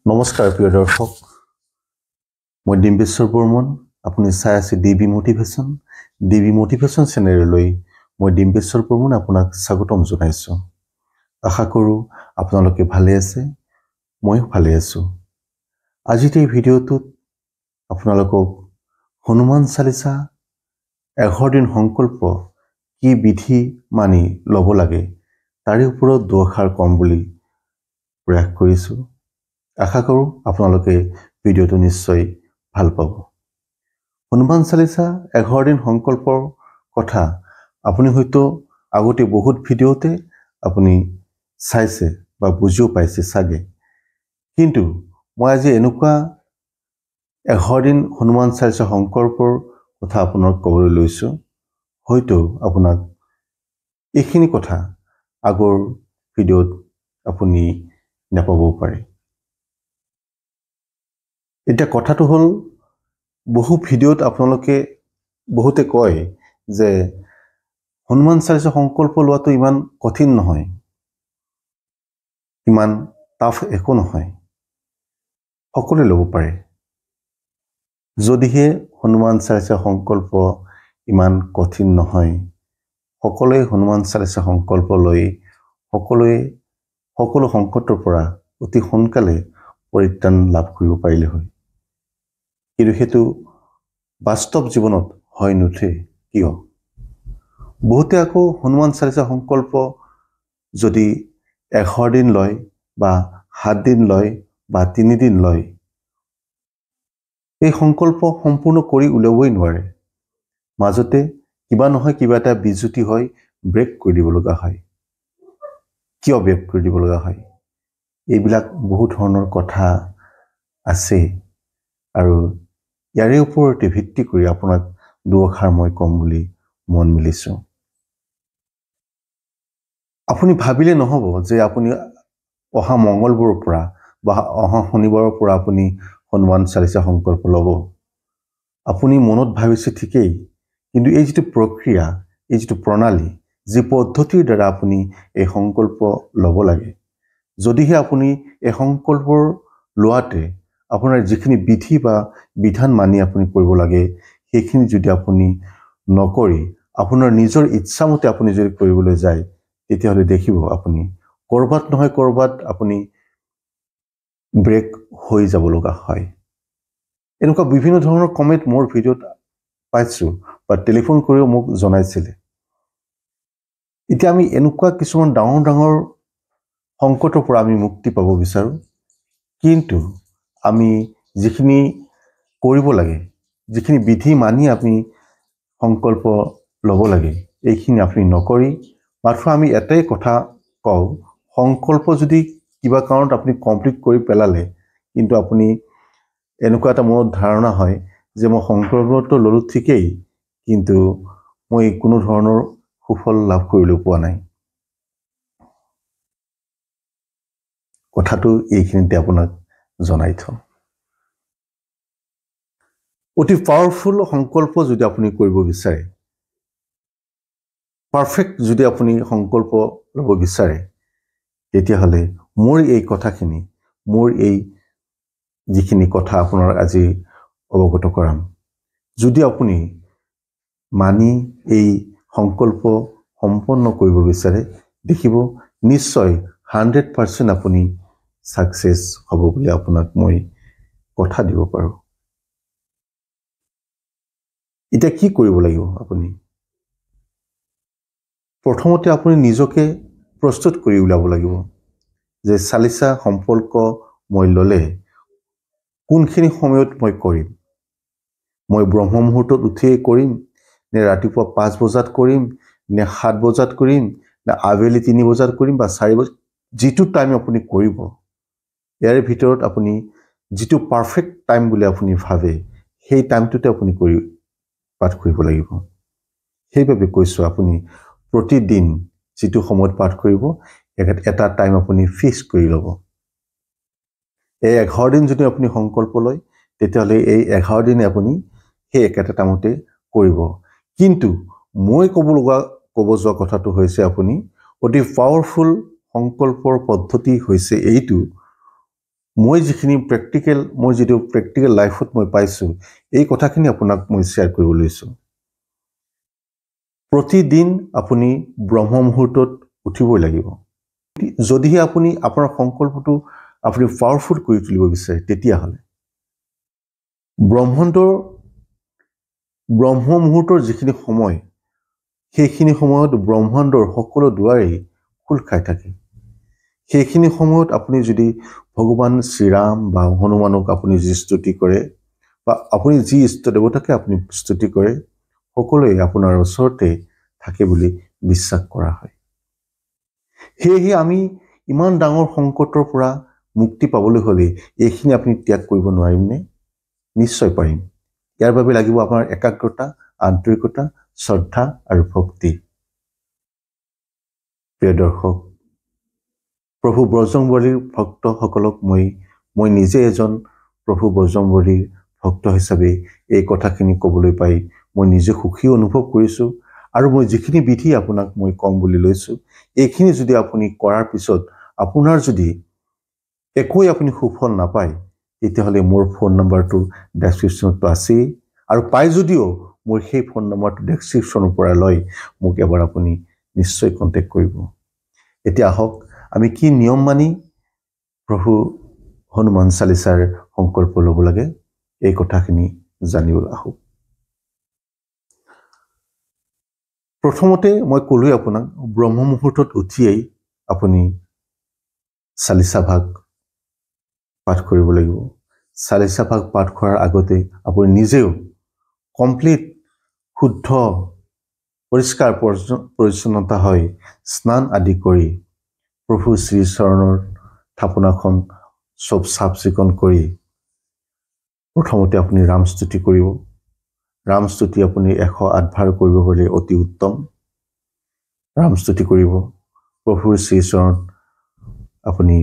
নমস্কাৰ প্ৰিয় দৰ্শক, মই ডিম্বেশ্বৰ বৰ্মন। আপুনি চাই আছে ডিবি মটিভেশ্যন চেনেললৈ মই ডিম্বেশ্বৰ বৰ্মন আপোনাক স্বাগতম জনাইছোঁ। আশা কৰোঁ আপোনালোকে ভালে আছে, ময়ো ভালে আছোঁ। আজিৰ এই ভিডিঅ'টোত আপোনালোকক হনুমান চালিচা 11 দিন সংকল্প কি বিধি মানি ল'ব লাগে তাৰে ওপৰত দুআষাৰ কম বুলি প্ৰয়াস কৰিছোঁ। আশা কৰোঁ আপোনালোকে ভিডিঅ'টো নিশ্চয় ভাল পাব। হনুমান চালিচা 11 দিন সংকল্পৰ কথা আপুনি হয়তো আগতে বহুত ভিডিঅ'তে আপুনি চাইছে বা বুজিও পাইছে চাগে, কিন্তু মই আজি এনেকুৱা 11 দিন হনুমান চালিচা সংকল্পৰ কথা আপোনাক ক'বলৈ লৈছোঁ। হয়তো আপোনাক এইখিনি কথা আগৰ ভিডিঅ'ত আপুনি নাপাবও পাৰে। এতিয়া কথাটো হ'ল, বহু ভিডিঅ'ত আপোনালোকে বহুতে কয় যে হনুমান চালিচা সংকল্প লোৱাটো ইমান কঠিন নহয়, ইমান টাফ একো নহয়, সকলোৱে ল'ব পাৰে। যদিহে হনুমান চালিচা সংকল্প ইমান কঠিন নহয়, সকলোৱে হনুমান চালিচা সংকল্প লৈ সকলো সংকটৰ পৰা অতি সোনকালে পৰিত্ৰাণ লাভ কৰিব পাৰিলে হয়। কিন্তু সেইটো বাস্তৱ জীৱনত হৈ নুঠে। কিয়? বহুতে আকৌ হনুমান চালিচা সংকল্প যদি 11 দিন লয় বা 7 দিন লয় বা 3 দিন লয়, এই সংকল্প সম্পূৰ্ণ কৰি উলিয়াবই নোৱাৰে। মাজতে কিবা নহয় কিবা এটা বিজুতি হয়, ব্ৰেক কৰি দিব লগা হয়। কিয় ব্ৰেক কৰি দিব লগা হয়? এইবিলাক বহু ধৰণৰ কথা আছে, আৰু ইয়াৰে ওপৰতে ভিত্তি কৰি আপোনাক দুআষাৰ মই ক'ম বুলি মন মেলিছোঁ। আপুনি ভাবিলে নহ'ব যে আপুনি অহা মঙ্গলবাৰৰ পৰা বা অহা শনিবাৰৰ পৰা আপুনি হনুমান চালিচা সংকল্প ল'ব। আপুনি মনত ভাবিছে ঠিকেই, কিন্তু এই যিটো প্ৰক্ৰিয়া, এই যিটো প্ৰণালী, যি পদ্ধতিৰ দ্বাৰা আপুনি এই সংকল্প ল'ব লাগে, যদিহে আপুনি এই সংকল্পৰ লোৱাতে আপোনাৰ যিখিনি বিধি বা বিধান মানি আপুনি কৰিব লাগে, সেইখিনি যদি আপুনি নকৰি আপোনাৰ নিজৰ ইচ্ছামতে আপুনি যদি কৰিবলৈ যায়, তেতিয়াহ'লে দেখিব আপুনি ক'ৰবাত নহয় ক'ৰবাত আপুনি ব্ৰেক হৈ যাব লগা হয়। এনেকুৱা বিভিন্ন ধৰণৰ কমেণ্ট মোৰ ভিডিঅ'ত পাইছোঁ বা টেলিফোন কৰিও মোক জনাইছিলে। এতিয়া আমি এনেকুৱা কিছুমান ডাঙৰ সংকটৰ পৰা আমি মুক্তি পাব বিচাৰোঁ, কিন্তু আমি যিখিনি কৰিব লাগে, যিখিনি বিধি মানি আমি সংকল্প ল'ব লাগে, এইখিনি আপুনি নকৰি মাত্ৰ আমি এটাই কথা কওঁ, সংকল্প যদি কিবা কাৰণত আপুনি কমপ্লিট কৰি পেলালে, কিন্তু আপুনি এনেকুৱা এটা মনত ধাৰণা হয় যে মই সংকল্পটো ল'লোঁ ঠিকেই, কিন্তু মই কোনো ধৰণৰ সুফল লাভ কৰিবলৈ পোৱা নাই। কথাটো এইখিনিতে আপোনাক জনাই থওঁ। অতি পাৱাৰফুল সংকল্প যদি আপুনি কৰিব বিচাৰে, পাৰফেক্ট যদি আপুনি সংকল্প ল'ব বিচাৰে, তেতিয়াহ'লে মোৰ এই কথাখিনি, মোৰ এই যিখিনি কথা আপোনাৰ আজি অৱগত কৰাম, যদি আপুনি মানি এই সংকল্প সম্পন্ন কৰিব বিচাৰে, দেখিব নিশ্চয় 100% আপুনি ছাকচেছ হ'ব বুলি আপোনাক মই কথা দিব পাৰোঁ। এতিয়া কি কৰিব লাগিব? আপুনি প্ৰথমতে আপুনি নিজকে প্ৰস্তুত কৰি উলিয়াব লাগিব যে চালিচা সম্পৰ্ক মই ল'লে কোনখিনি সময়ত মই কৰিম। মই ব্ৰহ্ম মুহূৰ্তত উঠিয়েই কৰিম, নে ৰাতিপুৱা 5 বজাত কৰিম, নে 7 বজাত কৰিম, নে আবেলি 3 বজাত কৰিম বা 4 বজাত, যিটো টাইম আপুনি কৰিব, ইয়াৰে ভিতৰত আপুনি যিটো পাৰফেক্ট টাইম বুলি আপুনি ভাবে, সেই টাইমটোতে আপুনি পাঠ কৰিব লাগিব। সেইবাবে কৈছোঁ, আপুনি প্ৰতিদিন যিটো সময়ত পাঠ কৰিব, এটা টাইম আপুনি ফিক্স কৰি ল'ব। এই 11 দিন যদি আপুনি সংকল্প লয়, তেতিয়াহ'লে এই 11 দিনে আপুনি সেই একেটা টাইমতে কৰিব। কিন্তু মই ক'ব যোৱা কথাটো হৈছে, আপুনি অতি পাৱাৰফুল সংকল্পৰ পদ্ধতি হৈছে এইটো, মই যিখিনি প্ৰেক্টিকেল লাইফত মই পাইছোঁ এই কথাখিনি আপোনাক মই শ্বেয়াৰ কৰিব লৈছোঁ। প্ৰতিদিন আপুনি ব্ৰহ্ম মুহূৰ্তত উঠিবই লাগিব। যদিহে আপুনি আপোনাৰ সংকল্পটো আপুনি পাৱাৰফুল কৰি তুলিব বিচাৰে তেতিয়াহ'লে ব্ৰহ্ম মুহূৰ্তৰ যিখিনি সময় সেইখিনি সময়ত ব্ৰহ্মাণ্ডৰ সকলো দুৱাৰেই খোল খাই থাকে। সেইখিনি সময়ত আপুনি যদি ভগৱান শ্ৰীৰাম বা হনুমানক আপুনি যি স্তুতি কৰে বা আপুনি যি ইষ্ট দেৱতাকে আপুনি স্তুতি কৰে সকলোৱে আপোনাৰ ওচৰতে থাকে বুলি বিশ্বাস কৰা হয়। সেয়েহে আমি ইমান ডাঙৰ সংকটৰ পৰা মুক্তি পাবলৈ হ'লে এইখিনি আপুনি ত্যাগ কৰিব নোৱাৰিমনে? নিশ্চয় পাৰিম। ইয়াৰ বাবে লাগিব আপোনাৰ একাগ্ৰতা, আন্তৰিকতা, শ্ৰদ্ধা আৰু ভক্তি। প্ৰিয় দৰ্শক, প্ৰভু বজৰংবলীৰ ভক্তসকলক মই নিজে এজন প্ৰভু বজৰংবলীৰ ভক্ত হিচাপে এই কথাখিনি ক'বলৈ পাই মই নিজে সুখী অনুভৱ কৰিছোঁ। আৰু মই যিখিনি বিধি আপোনাক মই কম বুলি লৈছোঁ এইখিনি যদি আপুনি কৰাৰ পিছত আপোনাৰ যদি একোৱে আপুনি সুফল নাপায় তেতিয়াহ'লে মোৰ ফোন নম্বৰটো ডেছক্ৰিপশ্যনতো আছেই, আৰু পাই যদিও মোৰ সেই ফোন নম্বৰটো ডেছক্ৰিপশ্যনৰ পৰা লৈ মোক এবাৰ আপুনি নিশ্চয় কণ্টেক্ট কৰিব। এতিয়া আহক আমি কি নিয়ম মানি প্ৰভু হনুমান চালিচাৰ সংকল্প ল'ব লাগে এই কথাখিনি জানিবলৈ আহোঁ। প্ৰথমতে মই ক'লোৱে আপোনাক ব্ৰহ্ম মুহূৰ্তত উঠিয়েই আপুনি চালিচা ভাগ পাঠ কৰিব লাগিব। চালিচা ভাগ পাঠ কৰাৰ আগতে আপুনি নিজেও কমপ্লিট শুদ্ধ পৰিষ্কাৰ পৰিচ্ছন্নতা হৈ স্নান আদি কৰি প্ৰভু শ্ৰীচৰণৰ থাপনাখন চব চাফ চিকুণ কৰি প্ৰথমতে আপুনি ৰামস্তুতি কৰিব। ৰামস্তুতি আপুনি 108 বাৰ কৰিব পাৰিলে অতি উত্তম। ৰামস্তুতি কৰিব। প্ৰভুৰ শ্ৰীচৰণত আপুনি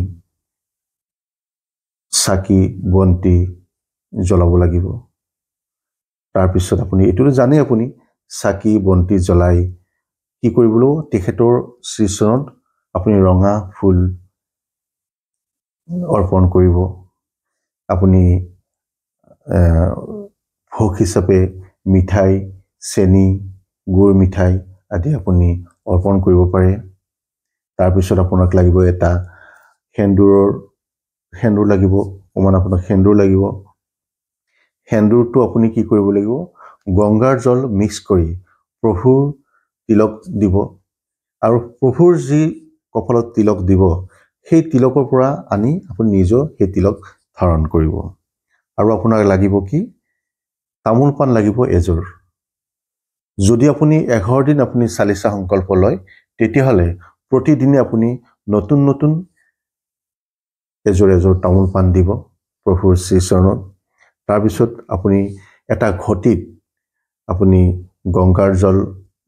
চাকি বন্তি জ্বলাব লাগিব। তাৰপিছত আপুনি এইটো জানেই আপুনি চাকি বন্তি জ্বলাই কি কৰিবলৈ তেখেতৰ শ্ৰীচৰণত আপুনি ৰঙা ফুল অৰ্পণ কৰিব। আপুনি ভোগ হিচাপে মিঠাই, চেনি, গুৰ মিঠাই আদি আপুনি অৰ্পণ কৰিব পাৰে। তাৰপিছত আপোনাক লাগিব এটা সেন্দুৰ লাগিব, অকণমান আপোনাক সেন্দুৰ লাগিব। সেন্দুৰটো আপুনি কি কৰিব লাগিব, গংগাৰ জল মিক্স কৰি প্ৰভুৰ তিলক দিব, আৰু প্ৰভুৰ যি কপালত তিলক দিব সেই তিলকৰ পৰা আনি আপুনি নিজৰ সেই তিলক ধাৰণ কৰিব। আৰু আপোনাক লাগিব কি, তামোল পাণ লাগিব এযোৰ। যদি আপুনি 11 দিন আপুনি চালিচা সংকল্প লয় তেতিয়াহ'লে প্ৰতিদিনে আপুনি নতুন এযোৰ তামোল পাণ দিব প্ৰভুৰ শ্ৰীচৰণত। তাৰপিছত আপুনি এটা ঘটিত আপুনি গংগাৰ জল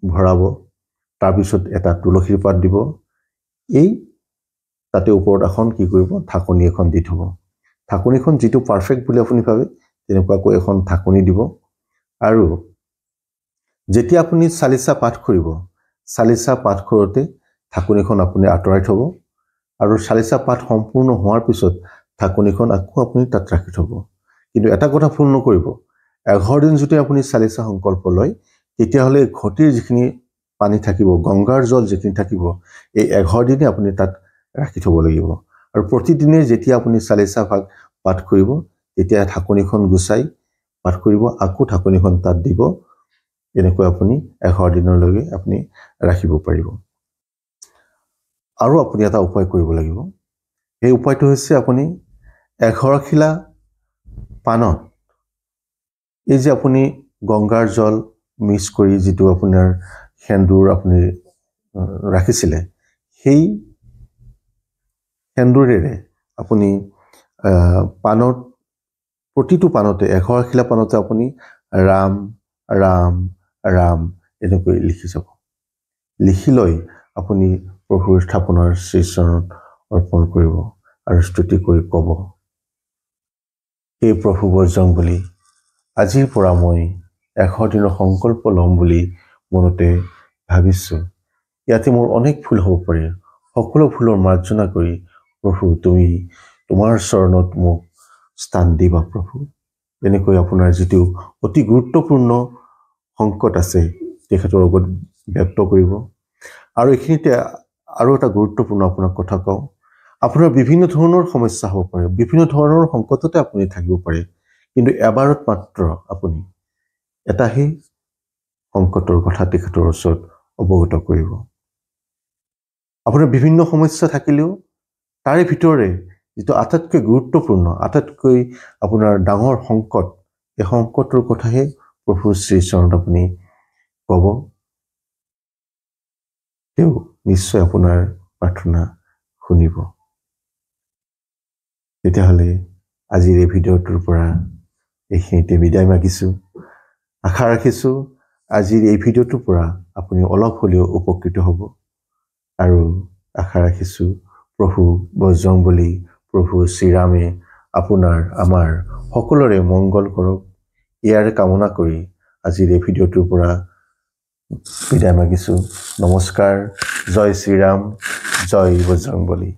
ভৰাব। তাৰপিছত এটা তুলসীৰ পাত দিব। তাতে ওপৰত এখন কি কৰিব, ঢাকনি এখন দি থ'ব। ঢাকনিখন যিটো পাৰফেক্ট বুলি আপুনি ভাবে তেনেকুৱাকৈ এখন ঢাকনি দিব। আৰু যেতিয়া আপুনি চালিচা পাঠ কৰিব, চালিচা পাঠ কৰোঁতে ঢাকনিখন আপুনি আঁতৰাই থ'ব, আৰু চালিচা পাঠ সম্পূৰ্ণ হোৱাৰ পিছত ঢাকনিখন আকৌ আপুনি তাত ৰাখি থ'ব। কিন্তু এটা কথা ভুল নকৰিব, 11 দিন যদি আপুনি চালিচা সংকল্প লয় তেতিয়াহ'লে ঘটিৰ যিখিনি পানী থাকিব, গংগাৰ জল যিখিনি থাকিব, এই 11 দিনে আপুনি তাত ৰাখি থ'ব লাগিব। আৰু প্ৰতিদিনে যেতিয়া আপুনি চালিচা ভাগ পাঠ কৰিব তেতিয়া ঢাকনিখন গুচাই পাঠ কৰিব, আকৌ ঢাকনিখন তাত দিব। এনেকৈ আপুনি 11 দিনলৈকে আপুনি ৰাখিব পাৰিব। আৰু আপুনি এটা উপায় কৰিব লাগিব। এই উপায়টো হৈছে আপুনি 11 খিলা পাণত এই যে আপুনি গংগাৰ জল মিক্স কৰি যিটো আপোনাৰ সেন্দুৰ আপুনি ৰাখিছিলে সেই সেন্দুৰেৰে আপুনি পাণত প্ৰতিটো পাণতে 11 খিলা পাণতে আপুনি ৰাম ৰাম ৰাম এনেকৈ লিখি যাব। লিখি লৈ আপুনি প্ৰভুৰ স্থাপনাৰ শ্ৰীচৰণত অৰ্পণ কৰিব আৰু স্তুতি কৰি ক'ব, হে প্ৰভু বজৰংবলী, আজিৰ পৰা মই 11 দিনৰ সংকল্প ল'ম বুলি মনতে ভাবিছোঁ। ইয়াতে মোৰ অনেক ভুল হ'ব পাৰে। সকলো ভুলৰ মাৰ্জনা কৰি প্ৰভু তোমাৰ চৰণত মোক স্থান দিবা প্ৰভু এনেকৈ আপোনাৰ যিটো অতি গুৰুত্বপূৰ্ণ সংকট আছে তেখেতৰ আগত ব্যক্ত কৰিব আৰু এইখিনিতে আৰু এটা গুৰুত্বপূৰ্ণ আপোনাক কথা কওঁ আপোনাৰ বিভিন্ন ধৰণৰ সমস্যা হ'ব পাৰে বিভিন্ন ধৰণৰ সংকটতে আপুনি থাকিব পাৰে কিন্তু এবাৰত মাত্ৰ আপুনি এটাহে সংকটৰ কথা তেখেতৰ ওচৰত অৱগত কৰিব আপোনাৰ বিভিন্ন সমস্যা থাকিলেও তাৰে ভিতৰে যিটো আটাইতকৈ গুৰুত্বপূৰ্ণ আটাইতকৈ আপোনাৰ ডাঙৰ সংকট এই সংকটৰ কথাহে প্ৰভু শ্ৰীচৰণত আপুনি ক'ব তেওঁ নিশ্চয় আপোনাৰ প্ৰাৰ্থনা শুনিব তেতিয়াহ'লে আজিৰ এই ভিডিঅ'টোৰ পৰা এইখিনিতে বিদায় মাগিছোঁ আশা ৰাখিছোঁ আজিৰ এই ভিডিঅ'টোৰ পৰা আপুনি অলপ হ'লেও উপকৃত হ'ব আৰু আশা ৰাখিছোঁ প্ৰভু বজৰংবলী প্ৰভু শ্ৰীৰামে আপোনাৰ আমাৰ সকলোৰে মংগল কৰক ইয়াৰ কামনা কৰি আজিৰ এই ভিডিঅ'টোৰ পৰা বিদায় মাগিছোঁ নমস্কাৰ জয় শ্ৰীৰাম জয় বজৰংবলী